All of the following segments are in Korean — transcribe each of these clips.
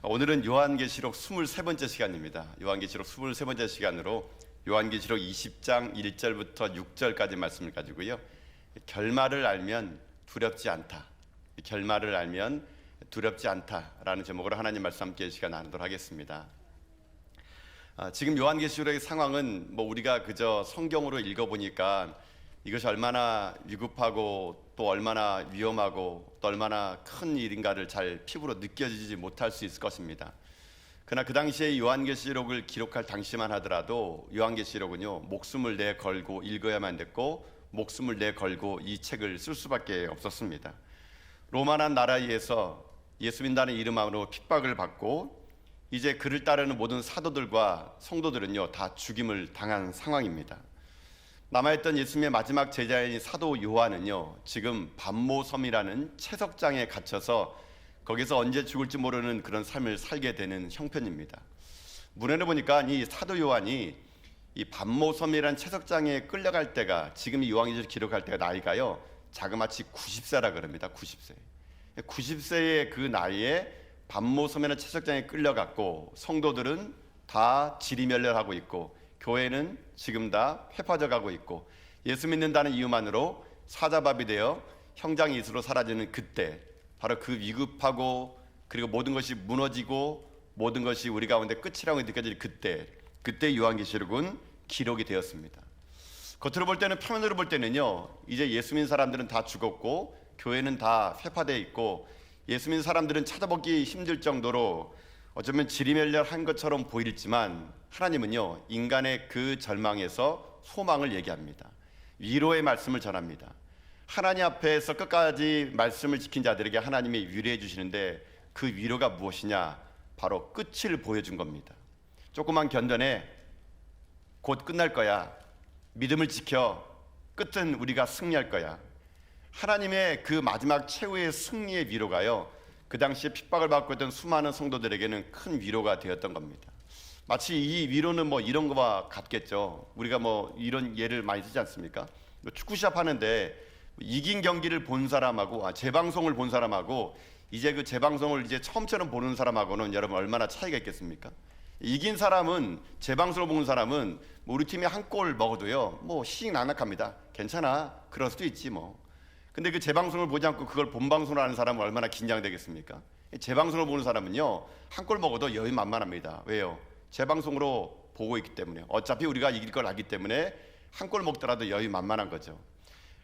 오늘은 요한계시록 23번째 시간입니다. 요한계시록 23번째 시간으로 요한계시록 20장 1절부터 6절까지 말씀을 가지고요, 결말을 알면 두렵지 않다, 결말을 알면 두렵지 않다라는 제목으로 하나님 말씀 함께 시간 나누도록 하겠습니다. 지금 요한계시록의 상황은 우리가 그저 성경으로 읽어보니까 이것이 얼마나 위급하고 또 얼마나 위험하고 또 얼마나 큰 일인가를 잘 피부로 느껴지지 못할 수 있을 것입니다. 그러나 그 당시에 요한계시록을 기록할 당시만 하더라도 요한계시록은요, 목숨을 내 걸고 읽어야만 됐고 목숨을 내 걸고 이 책을 쓸 수밖에 없었습니다. 로마란 나라에서 예수 믿는다는 이름으로 핍박을 받고 이제 그를 따르는 모든 사도들과 성도들은요 다 죽임을 당한 상황입니다. 남아있던 예수님의 마지막 제자인 사도 요한은요 지금 반모섬이라는 채석장에 갇혀서 거기서 언제 죽을지 모르는 그런 삶을 살게 되는 형편입니다. 문헌에 보니까 이 사도 요한이 이 반모섬이라는 채석장에 끌려갈 때가, 지금 이 요한계시록 기록할 때가 나이가요 자그마치 90세라 그럽니다. 90세의 그 나이에 반모섬이라는 채석장에 끌려갔고 성도들은 다 지리멸렬하고 있고 교회는 지금 다 회파져 가고 있고 예수 믿는다는 이유만으로 사자밥이 되어 형장 이수로 사라지는 그때, 바로 그 위급하고 그리고 모든 것이 무너지고 모든 것이 우리 가운데 끝이라고 느껴질 그때 요한계시록은 기록이 되었습니다. 겉으로 볼 때는, 표면으로 볼 때는요 이제 예수 믿는 사람들은 다 죽었고 교회는 다 회파되어 있고 예수 믿는 사람들은 찾아보기 힘들 정도로 어쩌면 지리멸렬한 것처럼 보이지만, 하나님은요 인간의 그 절망에서 소망을 얘기합니다. 위로의 말씀을 전합니다. 하나님 앞에서 끝까지 말씀을 지킨 자들에게 하나님이 위로해 주시는데 그 위로가 무엇이냐, 바로 끝을 보여준 겁니다. 조그만 견뎌내, 곧 끝날 거야. 믿음을 지켜, 끝은 우리가 승리할 거야. 하나님의 그 마지막 최후의 승리의 위로가요 그 당시에 핍박을 받고 있던 수많은 성도들에게는 큰 위로가 되었던 겁니다. 마치 이 위로는 이런 거와 같겠죠. 우리가 이런 예를 많이 쓰지 않습니까? 축구 시합 하는데 이긴 경기를 본 사람하고 재방송을 본 사람하고 이제 그 재방송을 이제 처음처럼 보는 사람하고는 여러분 얼마나 차이가 있겠습니까? 이긴 사람은, 재방송을 보는 사람은 우리 팀이 한 골 먹어도요 희식낙낙합니다. 괜찮아, 그럴 수도 있지 근데 그 재방송을 보지 않고 그걸 본방송으로 하는 사람은 얼마나 긴장되겠습니까? 재방송을 보는 사람은요 한 골 먹어도 여유만만합니다. 왜요? 재방송으로 보고 있기 때문에, 어차피 우리가 이길 걸 알기 때문에 한 골 먹더라도 여유만만한 거죠.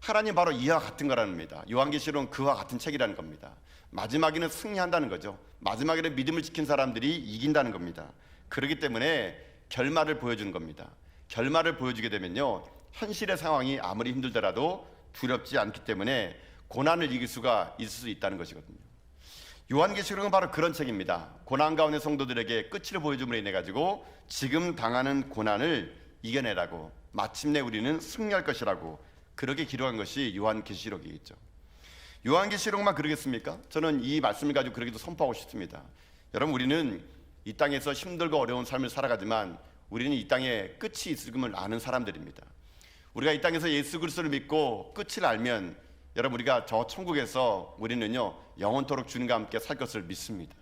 하나님 바로 이와 같은 거라는 겁니다. 요한계시록은 그와 같은 책이라는 겁니다. 마지막에는 승리한다는 거죠. 마지막에는 믿음을 지킨 사람들이 이긴다는 겁니다. 그렇기 때문에 결말을 보여주는 겁니다. 결말을 보여주게 되면요 현실의 상황이 아무리 힘들더라도 두렵지 않기 때문에 고난을 이길 수가 있을 수 있다는 것이거든요. 요한계시록은 바로 그런 책입니다. 고난 가운데 성도들에게 끝을 보여줌으로 인해 가지고 지금 당하는 고난을 이겨내라고, 마침내 우리는 승리할 것이라고 그렇게 기록한 것이 요한계시록이겠죠. 요한계시록만 그러겠습니까? 저는 이 말씀을 가지고 그렇게도 선포하고 싶습니다. 여러분, 우리는 이 땅에서 힘들고 어려운 삶을 살아가지만 우리는 이 땅에 끝이 있을 것을 아는 사람들입니다. 우리가 이 땅에서 예수 그리스도를 믿고 끝을 알면, 여러분, 우리가 저 천국에서 우리는요 영원토록 주님과 함께 살 것을 믿습니다.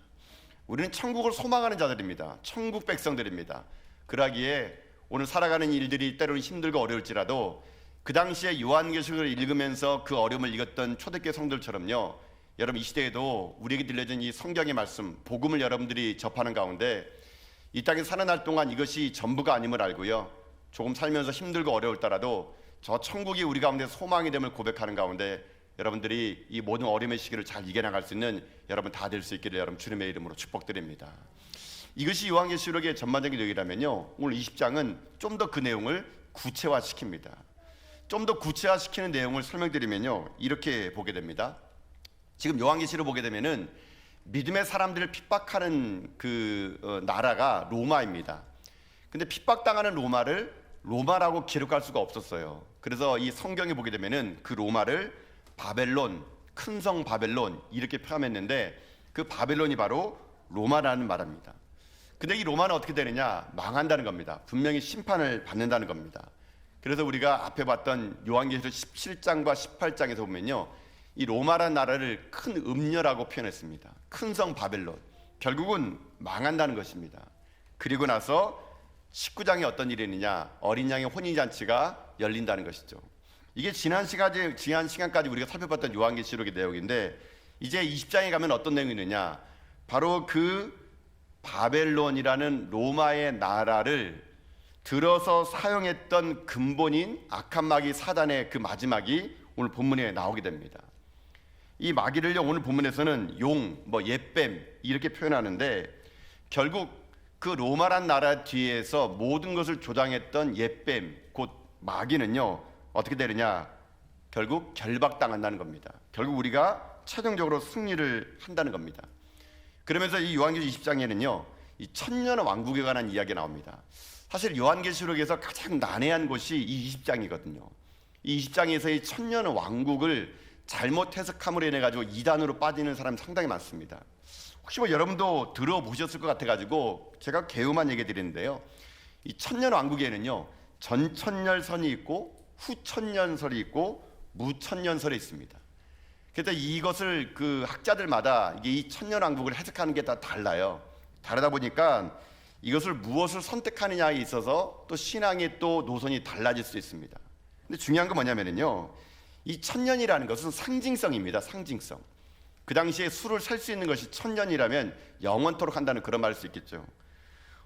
우리는 천국을 소망하는 자들입니다. 천국 백성들입니다. 그러기에 오늘 살아가는 일들이 때로는 힘들고 어려울지라도 그 당시에 요한계시록을 읽으면서 그 어려움을 읽었던 초대교회 성도들처럼요, 여러분, 이 시대에도 우리에게 들려진 이 성경의 말씀, 복음을 여러분들이 접하는 가운데 이 땅에 사는 날 동안 이것이 전부가 아님을 알고요, 조금 살면서 힘들고 어려울더라도 저 천국이 우리 가운데 소망이 됨을 고백하는 가운데 여러분들이 이 모든 어려움의 시기를 잘 이겨나갈 수 있는 여러분 다 될 수 있기를 여러분 주님의 이름으로 축복드립니다. 이것이 요한계시록의 전반적인 내용이라면요, 오늘 20장은 좀 더 그 내용을 구체화시킵니다. 좀 더 구체화시키는 내용을 설명드리면요, 이렇게 보게 됩니다. 지금 요한계시록 보게 되면은 믿음의 사람들을 핍박하는 나라가 로마입니다. 근데 핍박당하는 로마를 로마라고 기록할 수가 없었어요. 그래서 이 성경에 보게 되면은 그 로마를 바벨론, 큰 성 바벨론 이렇게 표현했는데 그 바벨론이 바로 로마라는 말입니다. 근데 이 로마는 어떻게 되느냐? 망한다는 겁니다. 분명히 심판을 받는다는 겁니다. 그래서 우리가 앞에 봤던 요한계시록 17장과 18장에서 보면요, 이 로마라는 나라를 큰 음녀라고 표현했습니다. 큰 성 바벨론, 결국은 망한다는 것입니다. 그리고 나서 19장에 어떤 일이 있느냐, 어린 양의 혼인잔치가 열린다는 것이죠. 이게 지난 시간까지 우리가 살펴봤던 요한계시록의 내용인데, 이제 20장에 가면 어떤 내용이 있느냐, 바로 그 바벨론이라는 로마의 나라를 들어서 사용했던 근본인 악한 마귀 사단의 그 마지막이 오늘 본문에 나오게 됩니다. 이 마귀를요, 오늘 본문에서는 용, 옛뱀 이렇게 표현하는데, 결국 그 로마란 나라 뒤에서 모든 것을 조장했던 옛뱀, 곧 마귀는요 어떻게 되느냐, 결국 결박당한다는 겁니다. 결국 우리가 최종적으로 승리를 한다는 겁니다. 그러면서 이 요한계시록 20장에는요 이 천년 왕국에 관한 이야기가 나옵니다. 사실 요한계시록에서 가장 난해한 곳이 이 20장이거든요. 이 20장에서 이 천년 왕국을 잘못 해석함으로 인해 가지고 이단으로 빠지는 사람이 상당히 많습니다. 혹시 여러분도 들어보셨을 것 같아 가지고 제가 개요만 얘기 드리는데요, 이 천년 왕국에는요 전천년설이 있고 후천년설이 있고 무천년설이 있습니다. 그래서 이것을 그 학자들마다 이 천년 왕국을 해석하는 게 다 달라요. 다르다 보니까 이것을 무엇을 선택하느냐에 있어서 또 신앙의 또 노선이 달라질 수 있습니다. 근데 중요한 건 뭐냐면요, 이 천년이라는 것은 상징성입니다. 상징성. 그 당시에 수를 셀 수 있는 것이 천년이라면 영원토록 한다는 그런 말일 수 있겠죠.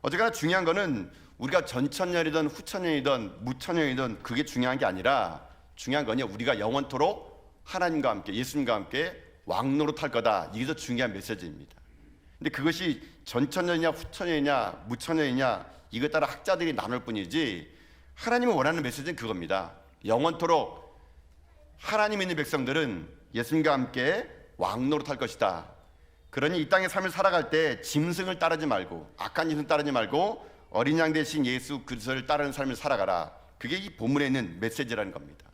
어쨌거나 중요한 거는 우리가 전천년이든 후천년이든 무천년이든 그게 중요한 게 아니라, 중요한 건요 우리가 영원토록 하나님과 함께, 예수님과 함께 왕노릇할 거다. 이게 더 중요한 메시지입니다. 근데 그것이 전천년이냐 후천년이냐 무천년이냐 이것 따라 학자들이 나눌 뿐이지, 하나님이 원하는 메시지는 그겁니다. 영원토록 하나님 있는 백성들은 예수님과 함께 왕노릇할 것이다. 그러니 이 땅의 삶을 살아갈 때 짐승을 따르지 말고, 악한 짐승 따르지 말고 어린 양 대신 예수 그리스도를 따르는 삶을 살아가라. 그게 이 본문에 있는 메시지라는 겁니다.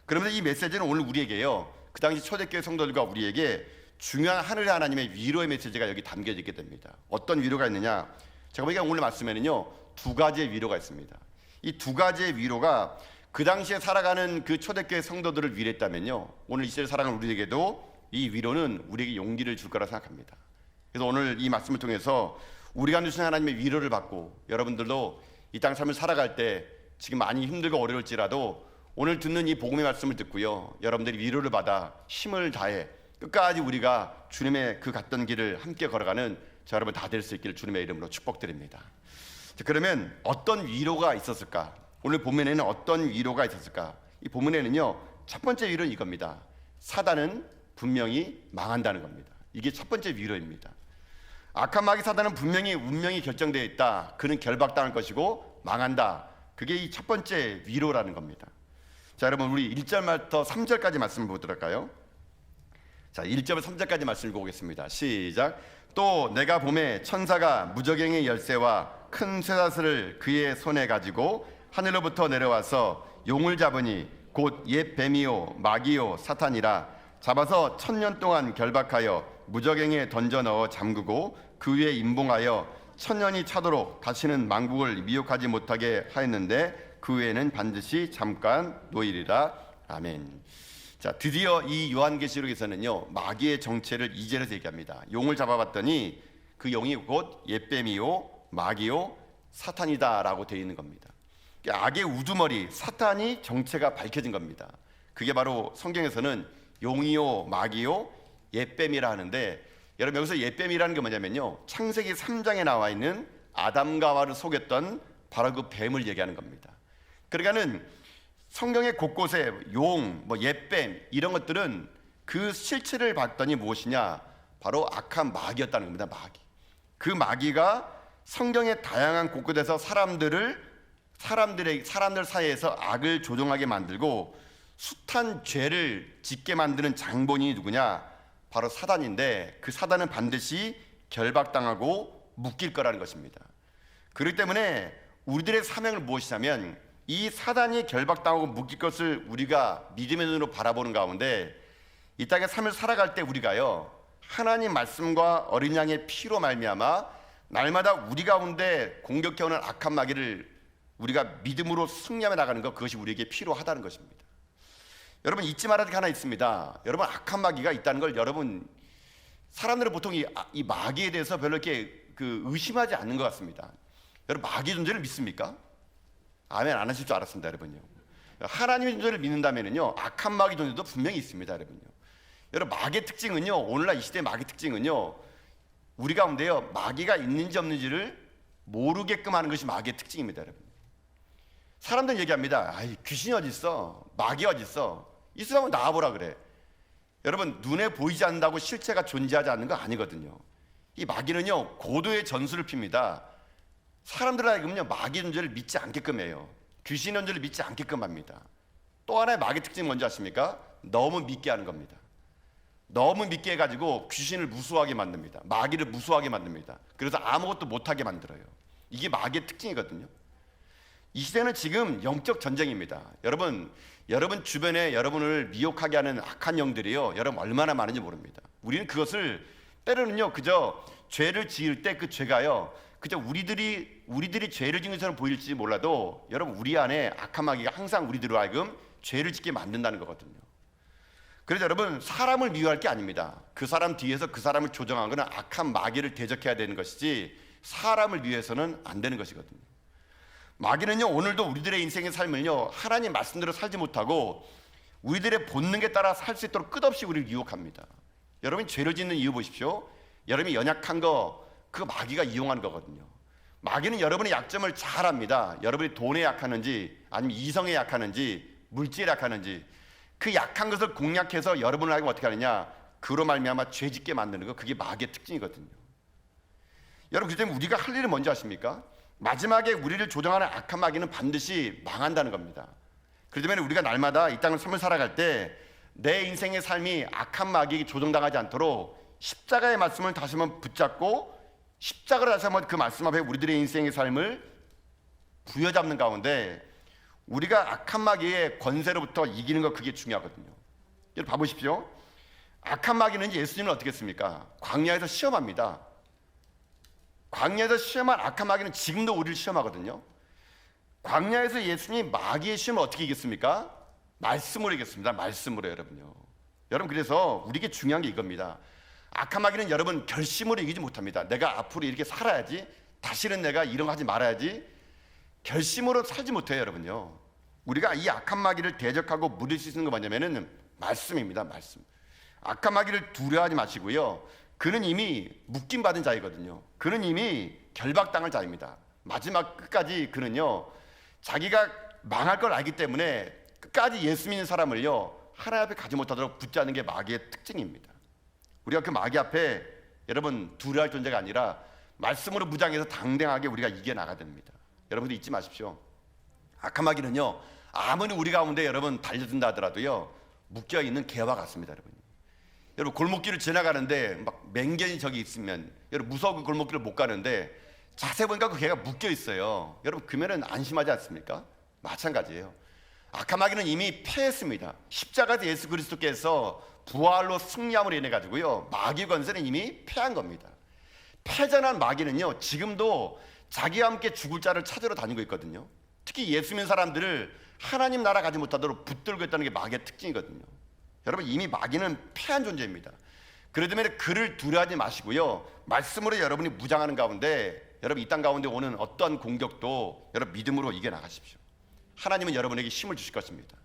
그러면서 이 메시지는 오늘 우리에게요, 그 당시 초대교회 성도들과 우리에게 중요한 하늘의 하나님의 위로의 메시지가 여기 담겨져 있게 됩니다. 어떤 위로가 있느냐, 제가 보니까 오늘 말씀에는요 두 가지의 위로가 있습니다. 이 두 가지의 위로가 그 당시에 살아가는 그 초대교회 성도들을 위로했다면요, 오늘 이 시대를 살아가는 우리에게도 이 위로는 우리에게 용기를 줄 거라 생각합니다. 그래서 오늘 이 말씀을 통해서 우리가 주신 하나님의 위로를 받고, 여러분들도 이 땅 삶을 살아갈 때 지금 많이 힘들고 어려울지라도 오늘 듣는 이 복음의 말씀을 듣고요, 여러분들이 위로를 받아 힘을 다해 끝까지 우리가 주님의 그 갔던 길을 함께 걸어가는 저 여러분 다 될 수 있기를 주님의 이름으로 축복드립니다. 자, 그러면 어떤 위로가 있었을까? 오늘 본문에는 어떤 위로가 있었을까? 이 본문에는요 첫 번째 위로는 이겁니다. 사단은 분명히 망한다는 겁니다. 이게 첫 번째 위로입니다. 악한 마귀 사단은 분명히 운명이 결정되어 있다. 그는 결박당할 것이고 망한다. 그게 이 첫 번째 위로라는 겁니다. 자, 여러분 우리 1절부터 3절까지 말씀을 보도록 할까요? 자, 1절부터 3절까지 말씀을 보겠습니다. 시작. 또 내가 봄에 천사가 무저갱의 열쇠와 큰 쇠사슬을 그의 손에 가지고 하늘로부터 내려와서 용을 잡으니 곧 옛 뱀이요 마귀요 사탄이라, 잡아서 1000년 동안 결박하여 무저갱에 던져 넣어 잠그고 그 위에 임봉하여 1000년이 차도록 다시는 만국을 미혹하지 못하게 하였는데 그 후에는 반드시 잠깐 놓이리라. 아멘. 자, 드디어 이 요한계시록에서는요 마귀의 정체를 2절에서 얘기합니다. 용을 잡아봤더니 그 용이 곧 옛뱀이요 마귀요 사탄이다라고 되어 있는 겁니다. 악의 우두머리 사탄이 정체가 밝혀진 겁니다. 그게 바로 성경에서는 용이요 마귀요 옛뱀이라 하는데, 여러분 여기서 옛뱀이라는 게 뭐냐면요, 창세기 3장에 나와 있는 아담과 하와를 속였던 바로 그 뱀을 얘기하는 겁니다. 그러니까는 성경의 곳곳에 용, 옛뱀 이런 것들은 그 실체를 봤더니 무엇이냐, 바로 악한 마귀였다는 겁니다. 마귀. 그 마귀가 성경의 다양한 곳곳에서 사람들 사이에서 악을 조종하게 만들고 숱한 죄를 짓게 만드는 장본인이 누구냐, 바로 사단인데, 그 사단은 반드시 결박당하고 묶일 거라는 것입니다. 그렇기 때문에 우리들의 사명을 무엇이냐면, 이 사단이 결박당하고 묶일 것을 우리가 믿음의 눈으로 바라보는 가운데 이 땅의 삶을 살아갈 때 우리가요 하나님 말씀과 어린 양의 피로 말미암아 날마다 우리 가운데 공격해오는 악한 마귀를 우리가 믿음으로 승리하며 나가는 것, 그것이 우리에게 필요하다는 것입니다. 여러분 잊지 말아야 될 게 하나 있습니다. 여러분 악한 마귀가 있다는 걸 여러분 사람들은 보통 이 마귀에 대해서 별로 이렇게 의심하지 않는 것 같습니다. 여러분, 마귀 존재를 믿습니까? 아멘 안 하실 줄 알았습니다, 여러분요. 하나님의 존재를 믿는다면요, 악한 마귀 존재도 분명히 있습니다, 여러분요. 여러분, 마귀의 특징은요, 오늘날 이 시대의 마귀 특징은요, 우리 가운데요, 마귀가 있는지 없는지를 모르게끔 하는 것이 마귀의 특징입니다, 여러분. 사람들은 얘기합니다. 아이, 귀신이 어디 있어? 마귀 어디 있어? 있으면 나와보라 그래. 여러분, 눈에 보이지 않는다고 실체가 존재하지 않는 거 아니거든요. 이 마귀는요, 고도의 전술을 핍니다. 사람들 하여금요, 마귀 존재를 믿지 않게끔 해요. 귀신 존재를 믿지 않게끔 합니다. 또 하나의 마귀 특징 뭔지 아십니까? 너무 믿게 하는 겁니다. 너무 믿게 해가지고 귀신을 무수하게 만듭니다. 마귀를 무수하게 만듭니다. 그래서 아무것도 못하게 만들어요. 이게 마귀의 특징이거든요. 이 시대는 지금 영적 전쟁입니다. 여러분 주변에 여러분을 미혹하게 하는 악한 영들이요, 여러분 얼마나 많은지 모릅니다. 우리는 그것을 때로는요, 그저 죄를 지을 때 그 죄가요, 그저 우리들이 죄를 지은 것처럼 보일지 몰라도 여러분, 우리 안에 악한 마귀가 항상 우리들로 하여금 죄를 짓게 만든다는 거거든요. 그래서 여러분, 사람을 미워할 게 아닙니다. 그 사람 뒤에서 그 사람을 조정한 것은 악한 마귀를 대적해야 되는 것이지 사람을 위해서는 안 되는 것이거든요. 마귀는요, 오늘도 우리들의 인생의 삶을요, 하나님 말씀대로 살지 못하고 우리들의 본능에 따라 살 수 있도록 끝없이 우리를 유혹합니다. 여러분이 죄를 짓는 이유 보십시오. 여러분이 연약한 거, 그 마귀가 이용한 거거든요. 마귀는 여러분의 약점을 잘 압니다. 여러분이 돈에 약하는지, 아니면 이성에 약하는지, 물질에 약하는지, 그 약한 것을 공략해서 여러분을 하여금 어떻게 하느냐, 그로 말미암아 죄 짓게 만드는 거, 그게 마귀의 특징이거든요. 여러분, 그 때문에 우리가 할 일은 뭔지 아십니까? 마지막에 우리를 조정하는 악한 마귀는 반드시 망한다는 겁니다. 그렇기 때문에 우리가 날마다 이 땅을 삶을 살아갈 때 내 인생의 삶이 악한 마귀에게 조정당하지 않도록 십자가의 말씀을 다시 한번 붙잡고, 십자가를 다시 한번 그 말씀 앞에 우리들의 인생의 삶을 부여잡는 가운데 우리가 악한 마귀의 권세로부터 이기는 거, 그게 중요하거든요. 여러분 봐보십시오. 악한 마귀는 예수님을 어떻게 했습니까? 광야에서 시험합니다. 광야에서 시험한 악한 마귀는 지금도 우리를 시험하거든요. 광야에서 예수님이 마귀의 시험을 어떻게 이겼습니까? 말씀으로 이겼습니다. 말씀으로, 여러분요. 여러분, 그래서 우리에게 중요한 게 이겁니다. 악한 마귀는 여러분 결심으로 이기지 못합니다. 내가 앞으로 이렇게 살아야지, 다시는 내가 이런 거 하지 말아야지, 결심으로 살지 못해요, 여러분요. 우리가 이 악한 마귀를 대적하고 물릴 수 있는 거 뭐냐면은 말씀입니다. 말씀. 악한 마귀를 두려워하지 마시고요, 그는 이미 묶임 받은 자이거든요. 그는 이미 결박당할 자입니다. 마지막 끝까지 그는요, 자기가 망할 걸 알기 때문에 끝까지 예수 믿는 사람을요, 하나님 앞에 가지 못하도록 붙잡는 게 마귀의 특징입니다. 우리가 그 마귀 앞에 여러분 두려워할 존재가 아니라 말씀으로 무장해서 당당하게 우리가 이겨나가야 됩니다. 여러분들 잊지 마십시오. 악한 마귀는요, 아무리 우리 가운데 여러분 달려든다 하더라도요, 묶여있는 개와 같습니다. 여러분 골목길을 지나가는데 막 맹견이 저기 있으면, 여러분 무서운 골목길을 못 가는데 자세히 보니까 그 개가 묶여 있어요. 여러분 그러면은 안심하지 않습니까? 마찬가지예요. 악한 마귀는 이미 패했습니다. 십자가에서 예수 그리스도께서 부활로 승리함으로 인해 가지고요, 마귀 권세는 이미 패한 겁니다. 패전한 마귀는요, 지금도 자기와 함께 죽을 자를 찾으러 다니고 있거든요. 특히 예수 믿는 사람들을 하나님 나라 가지 못하도록 붙들고 있다는 게 마귀의 특징이거든요. 여러분, 이미 마귀는 패한 존재입니다. 그러기 때문에 그를 두려워하지 마시고요, 말씀으로 여러분이 무장하는 가운데 여러분 이 땅 가운데 오는 어떠한 공격도 여러분 믿음으로 이겨나가십시오. 하나님은 여러분에게 힘을 주실 것입니다.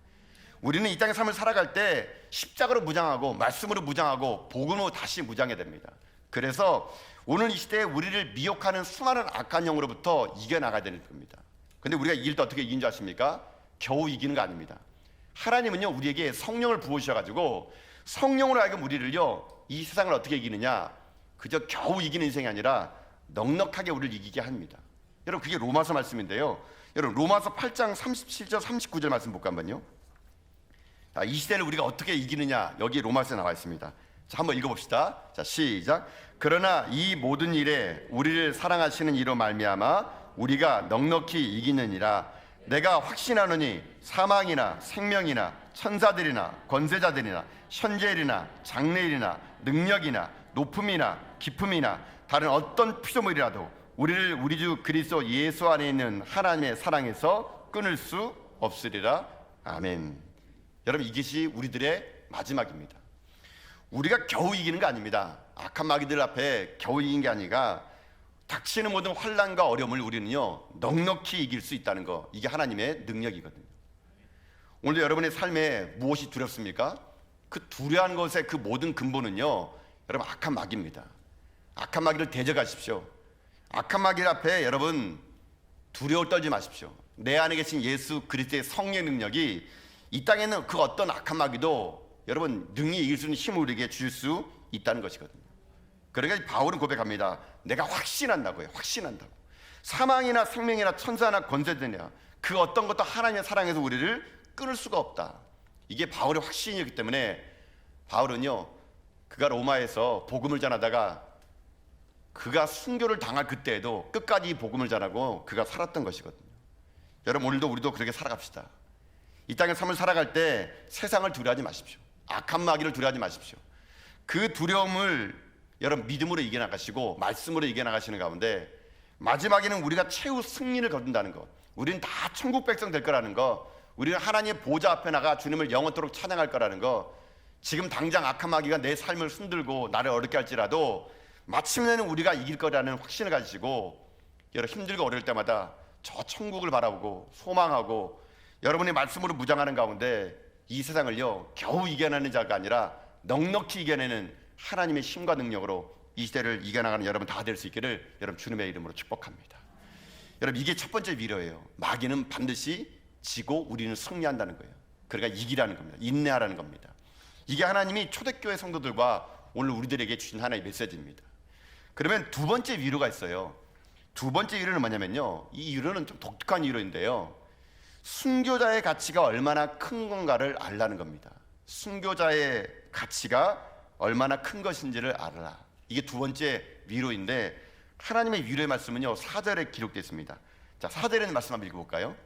우리는 이 땅의 삶을 살아갈 때 십자가로 무장하고 말씀으로 무장하고 복음으로 다시 무장해야 됩니다. 그래서 오늘 이 시대에 우리를 미혹하는 수많은 악한 영으로부터 이겨나가야 되는 겁니다. 근데 우리가 이길 때 어떻게 이긴 줄 아십니까? 겨우 이기는 거 아닙니다. 하나님은요, 우리에게 성령을 부어주셔가지고 성령으로 하여금 우리를요, 이 세상을 어떻게 이기느냐, 그저 겨우 이기는 인생이 아니라 넉넉하게 우리를 이기게 합니다. 여러분, 그게 로마서 말씀인데요, 여러분 로마서 8장 37절 39절 말씀 볼까 한번요. 자, 이 시대를 우리가 어떻게 이기느냐, 여기 로마서에 나와 있습니다. 자, 한번 읽어봅시다. 자, 시작. 그러나 이 모든 일에 우리를 사랑하시는 이로 말미암아 우리가 넉넉히 이기느니라. 내가 확신하노니 사망이나 생명이나 천사들이나 권세자들이나 현재일이나 장래일이나 능력이나 높음이나 깊음이나 다른 어떤 피조물이라도 우리를 우리 주 그리스도 예수 안에 있는 하나님의 사랑에서 끊을 수 없으리라. 아멘. 여러분, 이것이 우리들의 마지막입니다. 우리가 겨우 이기는 거 아닙니다. 악한 마귀들 앞에 겨우 이긴 게 아니라 닥치는 모든 환난과 어려움을 우리는요 넉넉히 이길 수 있다는 거, 이게 하나님의 능력이거든요. 오늘도 여러분의 삶에 무엇이 두렵습니까? 그 두려워하는 것의 그 모든 근본은요 여러분 악한 마귀입니다. 악한 마귀를 대적하십시오. 악한 마귀 앞에 여러분 두려워 떨지 마십시오. 내 안에 계신 예수 그리스도의 성령의 능력이 이 땅에 있는 그 어떤 악한 마귀도 여러분 능히 이길 수 있는 힘을 우리에게 주실 수 있다는 것이거든요. 그러니까 바울은 고백합니다. 내가 확신한다고요. 확신한다고. 사망이나 생명이나 천사나 권세되냐 그 어떤 것도 하나님의 사랑에서 우리를 끊을 수가 없다. 이게 바울의 확신이었기 때문에 바울은요 그가 로마에서 복음을 전하다가 그가 순교를 당할 그때에도 끝까지 복음을 전하고 그가 살았던 것이거든요. 여러분 오늘도 우리도 그렇게 살아갑시다. 이 땅의 삶을 살아갈 때 세상을 두려워하지 마십시오. 악한 마귀를 두려워하지 마십시오. 그 두려움을 여러분 믿음으로 이겨나가시고 말씀으로 이겨나가시는 가운데 마지막에는 우리가 최후 승리를 거둔다는 것, 우리는 다 천국 백성 될 거라는 것, 우리는 하나님의 보좌 앞에 나가 주님을 영원토록 찬양할 거라는 것, 지금 당장 악한 마귀가 내 삶을 흔들고 나를 어렵게 할지라도 마침내는 우리가 이길 거라는 확신을 가지시고 여러분 힘들고 어려울 때마다 저 천국을 바라보고 소망하고 여러분의 말씀으로 무장하는 가운데 이 세상을요 겨우 이겨내는 자가 아니라 넉넉히 이겨내는 하나님의 힘과 능력으로 이 시대를 이겨나가는 여러분 다 될 수 있기를 여러분 주님의 이름으로 축복합니다. 여러분 이게 첫 번째 위로예요. 마귀는 반드시 지고 우리는 승리한다는 거예요. 그러니까 이기라는 겁니다. 인내하라는 겁니다. 이게 하나님이 초대교회 성도들과 오늘 우리들에게 주신 하나의 메시지입니다. 그러면 두 번째 위로가 있어요. 두 번째 위로는 뭐냐면요, 이 위로는 좀 독특한 위로인데요, 순교자의 가치가 얼마나 큰 건가를 알라는 겁니다. 순교자의 가치가 얼마나 큰 것인지를 알아라. 이게 두 번째 위로인데 하나님의 위로의 말씀은요 4절에 기록되어 있습니다. 자, 4절에 있는 말씀 한번 읽어볼까요?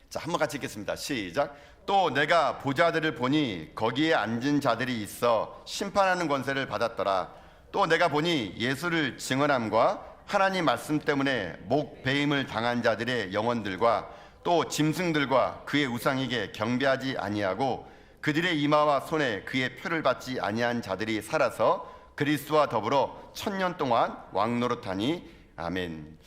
자, 한번 같이 읽겠습니다. 시작. 또 내가 보좌들을 보니 거기에 앉은 자들이 있어 심판하는 권세를 받았더라. 또 내가 보니 예수를 증언함과 하나님 말씀 때문에 목 베임을 당한 자들의 영혼들과 또 짐승들과 그의 우상에게 경배하지 아니하고 그들의 이마와 손에 그의 표를 받지 아니한 자들이 살아서 그리스도와 더불어 1000년 동안 왕노릇하니. 아멘.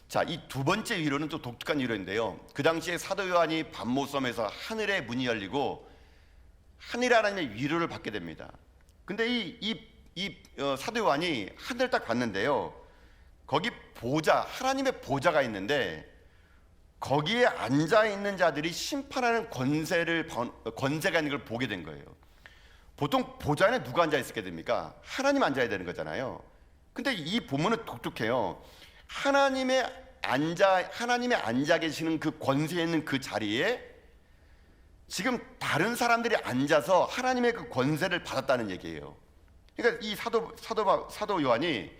자, 이 두 번째 위로는 또 독특한 위로인데요, 그 당시에 사도 요한이 반모섬에서 하늘의 문이 열리고 하늘 하나님의 위로를 받게 됩니다. 근데 사도 요한이 하늘을 딱 봤는데요, 거기 보좌, 하나님의 보좌가 있는데 거기에 앉아 있는 자들이 심판하는 권세가 있는 걸 보게 된 거예요. 보통 보좌에는 누가 앉아 있게 됩니까? 하나님 앉아야 되는 거잖아요. 근데 이 본문은 독특해요. 하나님의 앉아 계시는 그 권세에 있는 그 자리에 지금 다른 사람들이 앉아서 하나님의 그 권세를 받았다는 얘기예요. 그러니까 이 사도 요한이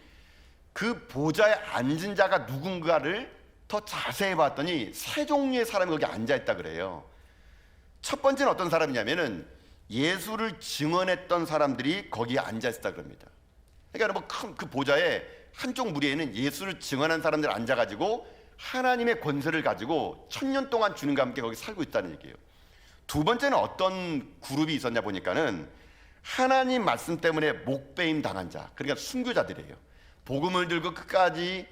그 보좌에 앉은 자가 누군가를 더 자세히 봤더니 세 종류의 사람이 거기 앉아있다 그래요. 첫 번째는 어떤 사람이냐면은 예수를 증언했던 사람들이 거기에 앉아있다 그럽니다. 그러니까 여러분 큰 그 보좌에 한쪽 무리에는 예수를 증언한 사람들 앉아가지고 하나님의 권세를 가지고 1000년 동안 주님과 함께 거기 살고 있다는 얘기예요. 두 번째는 어떤 그룹이 있었냐 보니까는 하나님 말씀 때문에 목베임 당한 자, 그러니까 순교자들이에요. 복음을 들고 끝까지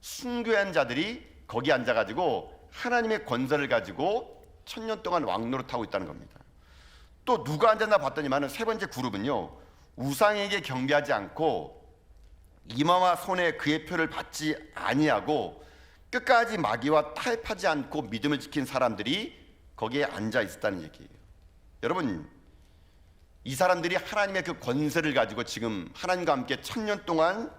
순교한 자들이 거기 앉아가지고 하나님의 권세를 가지고 1000년 동안 왕노릇하고 있다는 겁니다. 또 누가 앉았나 봤더니만은 세 번째 그룹은요, 우상에게 경배하지 않고 이마와 손에 그의 표를 받지 아니하고 끝까지 마귀와 타협하지 않고 믿음을 지킨 사람들이 거기에 앉아 있었다는 얘기예요. 여러분, 이 사람들이 하나님의 그 권세를 가지고 지금 하나님과 함께 1000년 동안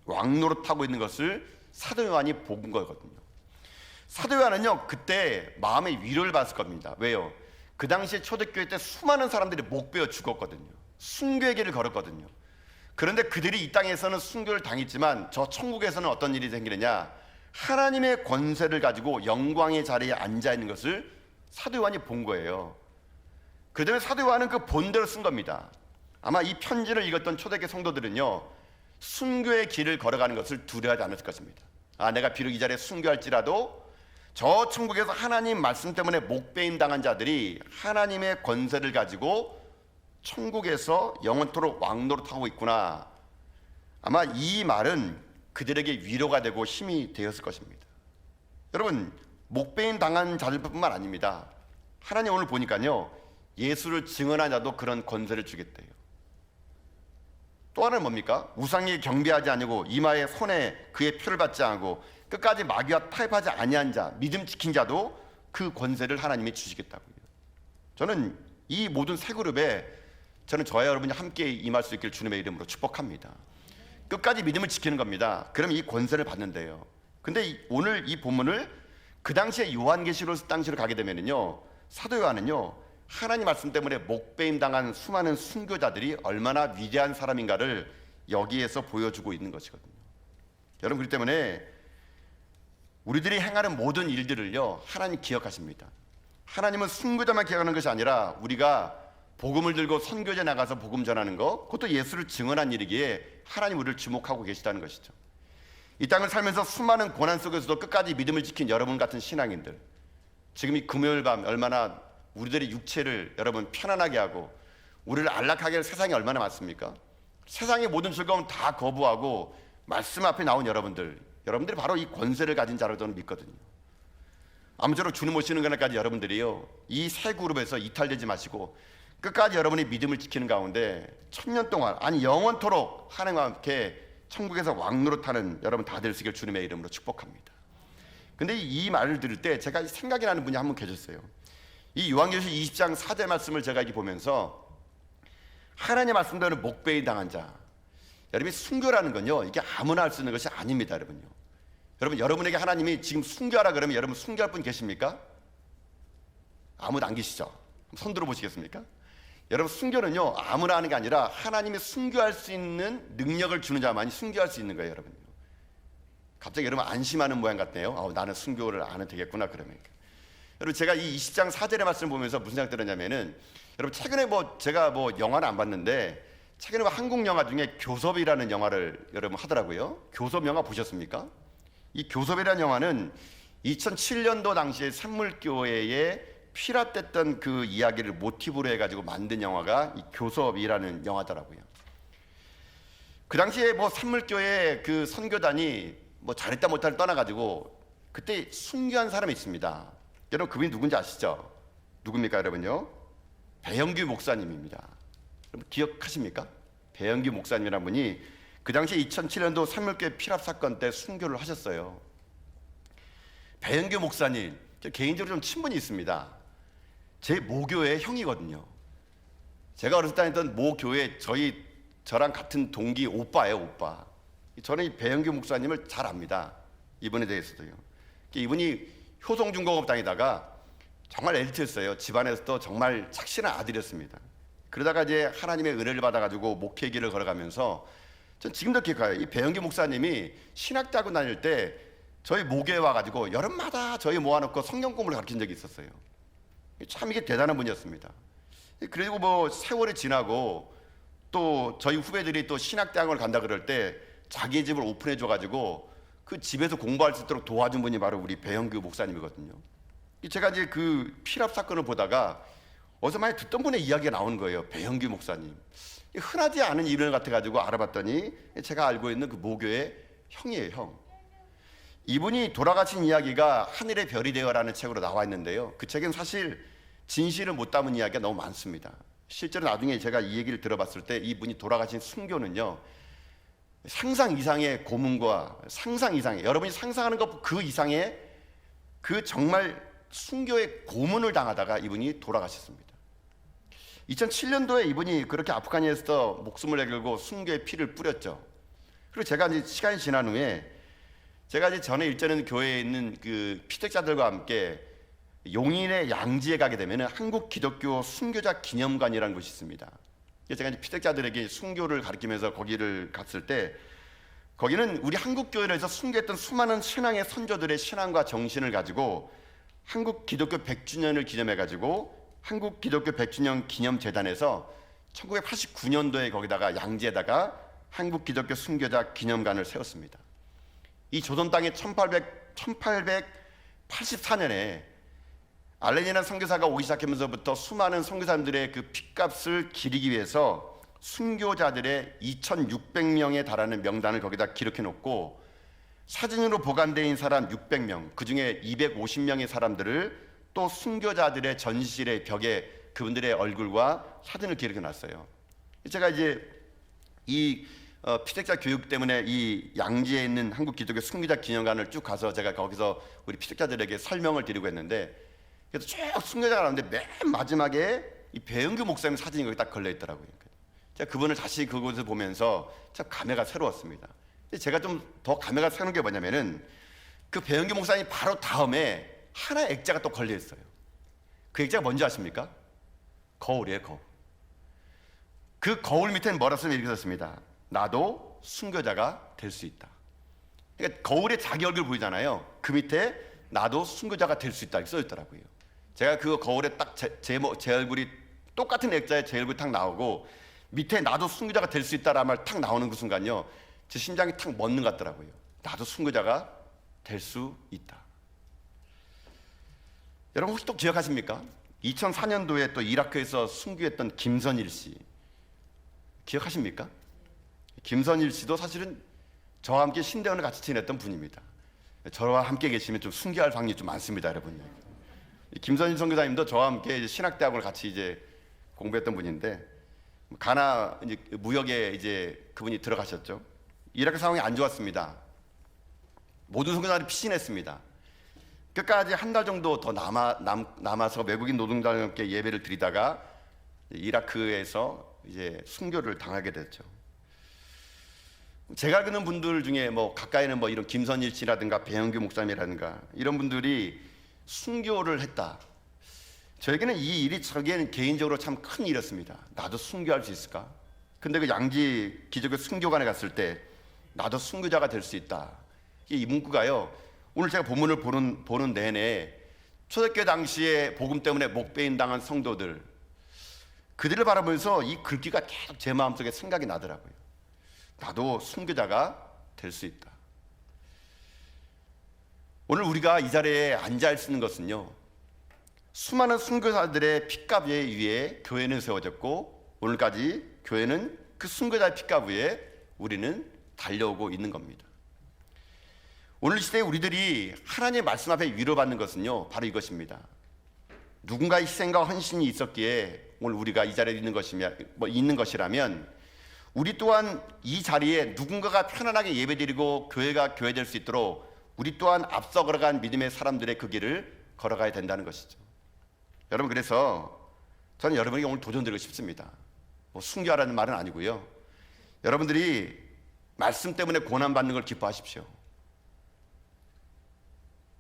왕노릇하고 있는 것을 사도 요한이 본 거거든요. 사도 요한은요 그때 마음의 위로를 받았을 겁니다. 왜요? 그 당시에 초대교회 때 수많은 사람들이 목베어 죽었거든요. 순교의 길을 걸었거든요. 그런데 그들이 이 땅에서는 순교를 당했지만 저 천국에서는 어떤 일이 생기느냐, 하나님의 권세를 가지고 영광의 자리에 앉아있는 것을 사도 요한이 본 거예요. 그 다음에 사도 요한은 그 본대로 쓴 겁니다. 아마 이 편지를 읽었던 초대교회 성도들은요 순교의 길을 걸어가는 것을 두려워하지 않았을 것입니다. 내가 비록 이 자리에 순교할지라도 저 천국에서 하나님 말씀 때문에 목베임 당한 자들이 하나님의 권세를 가지고 천국에서 영원토록 왕노릇하고 있구나. 아마 이 말은 그들에게 위로가 되고 힘이 되었을 것입니다. 여러분, 목배임 당한 자들뿐만 아닙니다. 하나님 오늘 보니까요, 예수를 증언한 자도 그런 권세를 주겠대요. 또 하나는 뭡니까? 우상에 경배하지 아니고 이마에 손에 그의 표를 받지 않고 끝까지 마귀와 타협하지 아니한 자, 믿음 지킨 자도 그 권세를 하나님이 주시겠다고요. 저는 이 모든 세 그룹에 저는 저와 여러분이 함께 임할 수 있기를 주님의 이름으로 축복합니다. 끝까지 믿음을 지키는 겁니다. 그럼 이 권세를 받는데요. 근데 오늘 이 본문을 그 당시에 요한계시록 당시로 가게 되면요, 사도 요한은요, 하나님 말씀 때문에 목배임 당한 수많은 순교자들이 얼마나 위대한 사람인가를 여기에서 보여주고 있는 것이거든요. 여러분, 그렇기 때문에 우리들이 행하는 모든 일들을요, 하나님 기억하십니다. 하나님은 순교자만 기억하는 것이 아니라 우리가 복음을 들고 선교제 나가서 복음 전하는 것, 그것도 예수를 증언한 일이기에 하나님 우리를 주목하고 계시다는 것이죠. 이 땅을 살면서 수많은 고난 속에서도 끝까지 믿음을 지킨 여러분 같은 신앙인들, 지금 이 금요일 밤 얼마나 우리들의 육체를 여러분 편안하게 하고 우리를 안락하게 할 세상이 얼마나 많습니까? 세상의 모든 즐거움 다 거부하고 말씀 앞에 나온 여러분들이 바로 이 권세를 가진 자라고 저는 믿거든요. 아무쪼록 주님 오시는 그날까지 여러분들이요, 이 세 그룹에서 이탈되지 마시고 끝까지 여러분의 믿음을 지키는 가운데 1000년 동안, 아니 영원토록 하나님과 함께 천국에서 왕노릇하는 여러분 다 될 수 있기를 주님의 이름으로 축복합니다. 근데 이 말을 들을 때 제가 생각이 나는 분이 한 분 계셨어요. 이 요한계시록 20장 4절 말씀을 제가 이렇게 보면서 하나님 말씀대로 목배임 당한 자, 여러분이 순교라는 건요, 이게 아무나 할 수 있는 것이 아닙니다. 여러분에게 하나님이 지금 순교하라 그러면 여러분 순교할 분 계십니까? 아무도 안 계시죠? 손 들어 보시겠습니까? 여러분, 순교는요, 아무나 하는 게 아니라 하나님이 순교할 수 있는 능력을 주는 자만이 순교할 수 있는 거예요. 여러분요, 갑자기 여러분 안심하는 모양 같네요. 나는 순교를 안 해도 되겠구나. 그러면 여러분, 제가 이 20장 4절의 말씀을 보면서 무슨 생각 들었냐면은, 여러분 최근에 제가 영화는 안 봤는데 최근에 한국 영화 중에 교섭이라는 영화를 여러분 하더라고요. 교섭 영화 보셨습니까? 이 교섭이라는 영화는 2007년도 당시에 샘물교회에 피랍됐던 그 이야기를 모티브로 해가지고 만든 영화가 이 교섭이라는 영화더라고요. 그 당시에 샘물교회 그 선교단이 잘했다 못했다 떠나가지고 그때 순교한 사람이 있습니다. 여러분, 그분이 누군지 아시죠? 누굽니까 여러분요? 배영규 목사님입니다. 여러분 기억하십니까? 배영규 목사님이라는 분이 그 당시 2007년도 샘물교회 피랍 사건 때 순교를 하셨어요. 배영규 목사님, 개인적으로 좀 친분이 있습니다. 제 모교의 형이거든요. 제가 어렸을 때 다녔던 모교회 저랑 같은 동기 오빠예요, 오빠. 저는 이 배영규 목사님을 잘 압니다. 이분에 대해서도요. 이분이 효성중공업 다니다가 정말 엘리트였어요. 집안에서도 정말 착실한 아들이었습니다. 그러다가 이제 하나님의 은혜를 받아가지고 목회 길을 걸어가면서 전 지금도 기억해요. 이 배영규 목사님이 신학대학원 다닐 때 저희 모교에 와가지고 여름마다 저희 모아놓고 성경 공부를 가르친 적이 있었어요. 참 이게 대단한 분이었습니다. 그리고 세월이 지나고 또 저희 후배들이 또 신학대학원을 간다 그럴 때 자기 집을 오픈해 줘가지고 그 집에서 공부할 수 있도록 도와준 분이 바로 우리 배영규 목사님이거든요. 제가 이제 그 피랍 사건을 보다가 어디서 많이 듣던 분의 이야기가 나오는 거예요. 배영규 목사님. 흔하지 않은 이름 같아가지고 알아봤더니 제가 알고 있는 그 모교의 형이에요, 형. 이분이 돌아가신 이야기가 하늘의 별이 되어라는 책으로 나와 있는데요. 그 책은 사실 진실을 못 담은 이야기가 너무 많습니다. 실제로 나중에 제가 이 얘기를 들어봤을 때 이분이 돌아가신 순교는요, 상상 이상의 고문과 상상 이상의, 여러분이 상상하는 것 그 이상의 그 정말 순교의 고문을 당하다가 이분이 돌아가셨습니다. 2007년도에 이분이 그렇게 아프가니스탄에서 목숨을 내걸고 순교의 피를 뿌렸죠. 그리고 제가 이제 시간이 지난 후에 제가 이제 전에 일전에 교회에 있는 그 피택자들과 함께 용인의 양지에 가게 되면 한국 기독교 순교자 기념관이라는 곳이 있습니다. 제가 이제 피택자들에게 순교를 가르치면서 거기를 갔을 때 거기는 우리 한국 교회에서 순교했던 수많은 신앙의 선조들의 신앙과 정신을 가지고 한국 기독교 100주년을 기념해 가지고 한국 기독교 100주년 기념재단에서 1989년도에 거기다가 양지에다가 한국 기독교 순교자 기념관을 세웠습니다. 이 조선 땅에 1884년에 알렌이라는 선교사가 오기 시작하면서부터 수많은 선교사님들의 그 핏값을 기리기 위해서 순교자들의 2,600명에 달하는 명단을 거기다 기록해 놓고 사진으로 보관되어 있는 사람 600명, 그 중에 250명의 사람들을 또 순교자들의 전시실의 벽에 그분들의 얼굴과 사진을 기록해 놨어요. 제가 이제 이 피색자 교육 때문에 이 양지에 있는 한국 기독교 순교자 기념관을 쭉 가서 제가 거기서 우리 피색자들에게 설명을 드리고 했는데, 그래서 쭉 순교자가 나오는데 맨 마지막에 이 배은규 목사님 사진이 거기 딱 걸려 있더라고요. 제가 그분을 다시 그곳을 보면서 참 감회가 새로웠습니다. 제가 좀 더 감회가 새로운 게 뭐냐면은 그 배은규 목사님 바로 다음에 하나의 액자가 또 걸려 있어요. 그 액자가 뭔지 아십니까? 거울이에요, 거울. 그 거울 밑에는 뭐라 쓰면 이렇게 썼습니다. 나도 순교자가 될 수 있다. 그러니까 거울에 자기 얼굴 보이잖아요. 그 밑에 나도 순교자가 될 수 있다 이렇게 써 있더라고요. 제가 그 거울에 딱 제 얼굴이 똑같은 액자에 제 얼굴이 탁 나오고 밑에 나도 순교자가 될 수 있다라는 말 탁 나오는 그 순간요, 제 심장이 탁 멎는 것 같더라고요. 나도 순교자가 될 수 있다. 여러분 혹시 또 기억하십니까? 2004년도에 또 이라크에서 순교했던 김선일 씨 기억하십니까? 김선일 씨도 사실은 저와 함께 신대원을 같이 지냈던 분입니다. 저와 함께 계시면 좀 순교할 확률이 좀 많습니다, 여러분. 김선일 선교사님도 저와 함께 이제 신학대학을 같이 이제 공부했던 분인데, 가나 이제 무역에 이제 그분이 들어가셨죠. 이라크 상황이 안 좋았습니다. 모든 선교사들이 피신했습니다. 끝까지 한 달 정도 더 남아서 외국인 노동자들께 예배를 드리다가 이라크에서 이제 순교를 당하게 됐죠. 제가 아는 분들 중에 뭐 가까이는 뭐 이런 김선일 씨라든가 배영규 목사님이라든가 이런 분들이 순교를 했다. 저에게는 이 일이 저에게는 개인적으로 참 큰 일이었습니다. 나도 순교할 수 있을까? 근데 그 양지 기독교 순교관에 갔을 때 나도 순교자가 될 수 있다. 이 문구가요, 오늘 제가 본문을 보는 내내 초대교회 당시에 복음 때문에 목배인 당한 성도들, 그들을 바라보면서 이 글귀가 계속 제 마음속에 생각이 나더라고요. 나도 순교자가 될 수 있다. 오늘 우리가 이 자리에 앉아 있는 것은요, 수많은 순교자들의 핏값 위에 교회는 세워졌고, 오늘까지 교회는 그 순교자의 핏값 위에 우리는 달려오고 있는 겁니다. 오늘 시대에 우리들이 하나님의 말씀 앞에 위로받는 것은요, 바로 이것입니다. 누군가의 희생과 헌신이 있었기에 오늘 우리가 이 자리에 있는 것이라면, 우리 또한 이 자리에 누군가가 편안하게 예배드리고 교회가 교회될 수 있도록 우리 또한 앞서 걸어간 믿음의 사람들의 그 길을 걸어가야 된다는 것이죠. 여러분, 그래서 저는 여러분에게 오늘 도전드리고 싶습니다. 뭐 순교하라는 말은 아니고요, 여러분들이 말씀 때문에 고난받는 걸 기뻐하십시오.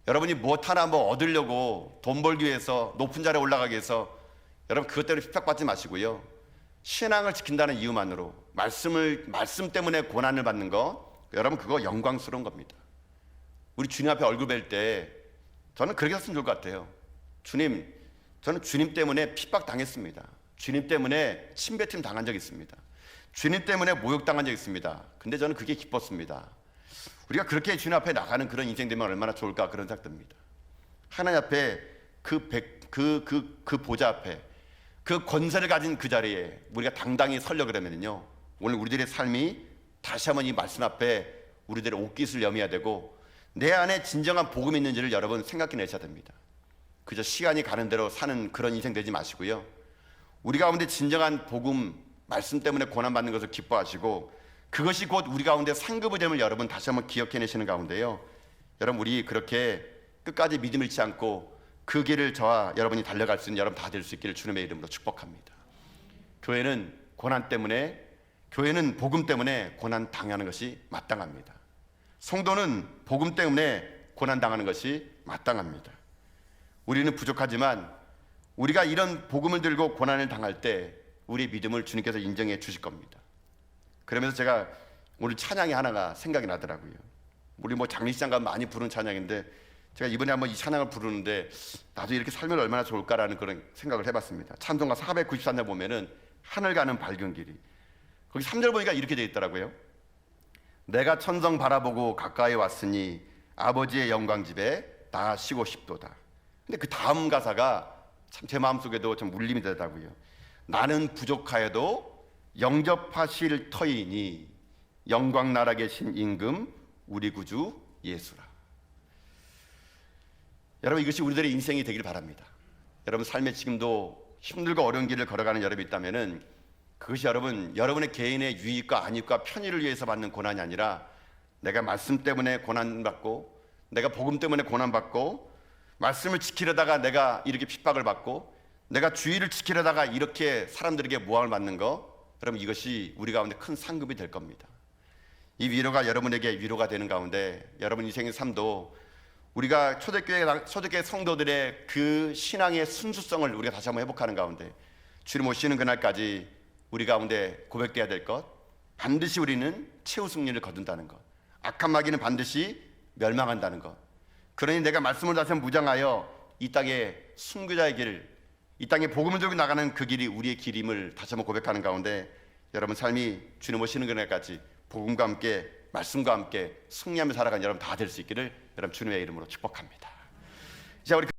여러분이 무엇 하나 뭐 얻으려고 돈 벌기 위해서 높은 자리에 올라가기 위해서 여러분 그것 때문에 핍박받지 마시고요, 신앙을 지킨다는 이유만으로 말씀 때문에 고난을 받는 거, 여러분 그거 영광스러운 겁니다. 우리 주님 앞에 얼굴 뵐 때 저는 그렇게 했으면 좋을 것 같아요. 주님, 저는 주님 때문에 핍박 당했습니다. 주님 때문에 침뱉음 당한 적 있습니다. 주님 때문에 모욕당한 적 있습니다. 근데 저는 그게 기뻤습니다. 우리가 그렇게 주님 앞에 나가는 그런 인생 되면 얼마나 좋을까, 그런 생각 듭니다. 하나님 앞에 그 보좌 앞에 그 권세를 가진 그 자리에 우리가 당당히 서려 그러면요, 오늘 우리들의 삶이 다시 한번 이 말씀 앞에 우리들의 옷깃을 여미해야 되고, 내 안에 진정한 복음이 있는지를 여러분 생각해내셔야 됩니다. 그저 시간이 가는 대로 사는 그런 인생 되지 마시고요, 우리 가운데 진정한 복음, 말씀 때문에 고난받는 것을 기뻐하시고 그것이 곧 우리 가운데 상급의 됨을 여러분 다시 한번 기억해내시는 가운데요, 여러분 우리 그렇게 끝까지 믿음 잃지 않고 그 길을 저와 여러분이 달려갈 수 있는 여러분 다 될 수 있기를 주님의 이름으로 축복합니다. 교회는 복음 때문에 고난 당하는 것이 마땅합니다. 성도는 복음 때문에 고난 당하는 것이 마땅합니다. 우리는 부족하지만 우리가 이런 복음을 들고 고난을 당할 때 우리의 믿음을 주님께서 인정해 주실 겁니다. 그러면서 제가 오늘 찬양이 하나가 생각이 나더라고요. 우리 뭐 장례식장 가면 많이 부르는 찬양인데, 제가 이번에 한번 이 찬양을 부르는데 나도 이렇게 살면 얼마나 좋을까라는 그런 생각을 해봤습니다. 찬송가 493장 보면은 하늘 가는 밝은 길이, 거기 3절 보니까 이렇게 되어 있더라고요. 내가 천성 바라보고 가까이 왔으니 아버지의 영광 집에 다 쉬고 싶도다. 근데 그 다음 가사가 참 제 마음속에도 좀 울림이 되더라고요. 나는 부족하여도 영접하실 터이니 영광 나라 계신 임금 우리 구주 예수라. 여러분, 이것이 우리들의 인생이 되길 바랍니다. 여러분 삶에 지금도 힘들고 어려운 길을 걸어가는 여러분이 있다면은 그것이 여러분의 개인의 유익과 안익과 편의를 위해서 받는 고난이 아니라 내가 말씀 때문에 고난받고, 내가 복음 때문에 고난받고, 말씀을 지키려다가 내가 이렇게 핍박을 받고, 내가 주의를 지키려다가 이렇게 사람들에게 모함을 받는 거, 여러분 이것이 우리 가운데 큰 상급이 될 겁니다. 이 위로가 여러분에게 위로가 되는 가운데 여러분 인생의 삶도 우리가 초대교회 성도들의 그 신앙의 순수성을 우리가 다시 한번 회복하는 가운데 주님 오시는 그날까지 우리 가운데 고백돼야 될 것, 반드시 우리는 최후 승리를 거둔다는 것, 악한 마귀는 반드시 멸망한다는 것. 그러니 내가 말씀을 다시 한번 무장하여 이 땅의 순교자의 길, 이 땅에 복음을 들고 나가는 그 길이 우리의 길임을 다시 한번 고백하는 가운데 여러분 삶이 주님 오시는 그날까지 복음과 함께 말씀과 함께 승리하며 살아가는 여러분 다 될 수 있기를 여러분 주님의 이름으로 축복합니다. 자, 우리